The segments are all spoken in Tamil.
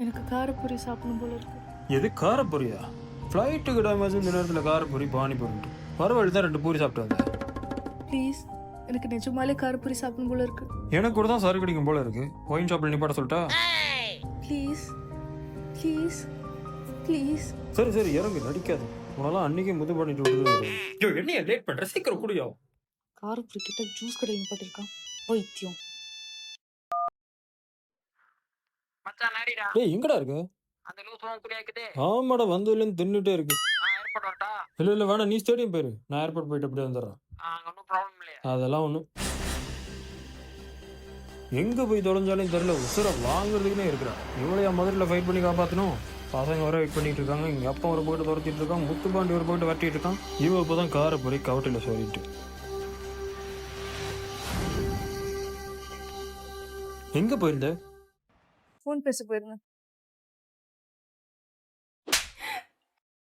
எனக்கு காரப்பொரி சாப்பிடணும் போல இருக்கு. எது காரப்பொரியா? ஃப்ளைட்டுக்கு டேமேஜ் இந்த நேரத்தில் காரப்பொரி பானிபொரிட்டு வர வழி தான் 2 பூரி சாப்பிட்டு வந்தேன். ப்ளீஸ், எனக்கு நிஜமாலே காரப்பொரி சாப்பிடணும் போல இருக்கு. எனக்கு கூட தான் சரக்கு அடிக்கும் போல இருக்கு. ஒயின் ஷாப்பில் நிப்பாட்ட சொல்லிட்டா? Please please please. சரி சரி இறங்கு, நடிக்காது. உனெல்லாம் அன்னைக்கே முது பண்ணிட்டு விட்டுருவாரு. ஐயோ என்னைய லேட் பண்ற, சீக்கிரம் குடியோ. காரப்பொரி கிட்ட ஜூஸ் கடையில் நிப்பாட்டிருக்கான். வைத்தியம். மச்சான் நாடிடா. டேய் எங்கடா இருக்கு? அந்த லூஸ் உன் கூட இருக்குது. ஆமாடா, வந்ததுலேருந்து தின்னுட்டே இருக்கு. நான் ஏர்போர்ட் வரட்டா? இல்லை இல்லை வேணாம், நீ ஸ்டேடியம் போயிரு. நான் ஏர்போர்ட் போயிட்டு அப்படியே வந்துடுறேன். அங்கே ஒன்றும் ப்ராப்ளம் இல்லையா? அதெல்லாம் ஒன்றும். எங்கே போய் தொலைஞ்சாலும் தெரியல, உசுரை வாங்குறதுக்குன்னே இருக்கிறா. இவளையா முதல்ல ஃபைட் பண்ணி காப்பாற்றணும். பசங்க வர வெயிட் பண்ணிட்டு இருக்காங்க. இங்கே அப்பா ஒரு போயிட்டு துரத்திட்டு இருக்கான். முத்துப்பாண்டி ஒரு போயிட்டு வரட்டிட்டு இருக்கான். இவ இப்போ தான் காரப்பொரி கவட்டில் சொல்லிட்டு. எங்கே போயிருந்த? ஃபோன் பேச போயிருந்தேன்.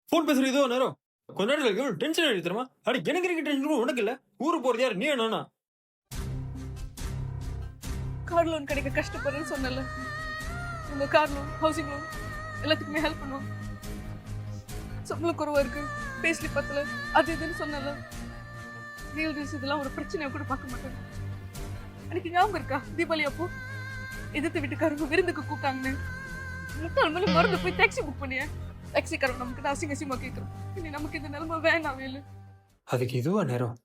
ஃபோன் பேசுறது இதோ நேரம். கொஞ்ச நேரத்தில் எவ்வளோ டென்ஷன் ஆகிடுச்சு தெரியுமா? அடி எனக்கு இருக்க டென்ஷன் உனக்கு இல்லை. ஊருக்கு போகிறது யார், நீ நானா? கார் லோன் கிடைக்க கஷ்டப்படுறேன்னு சொன்னல. உங்க கார் லோன், ஹவுசிங் லோன் எல்லாத்துக்குமே ஹெல்ப் பண்ணுவோம். சம்பளம் குறைவா இருக்கு, பேஸ்லி பத்தல, அது இதுன்னு சொன்னல. ரியல் டீல்ஸ் இதெல்லாம் ஒரு பிரச்சனையா கூட பார்க்க மாட்டேன். எனக்கு ஞாபகம் இருக்கா தீபாவளி அப்போ எதிர்த்து வீட்டுக்காரங்க விருந்துக்கு கூப்பிட்டாங்கன்னு முட்டாள் மேலே மறந்து போய் டாக்ஸி புக் பண்ணியேன். டாக்ஸிக்காரன் நமக்கு அசிங்க அசிங்கமா கேட்கறோம். இனி நமக்கு இந்த நிலைமை வேணாம் வேலு. அதுக்கு இதுவா நேரம்?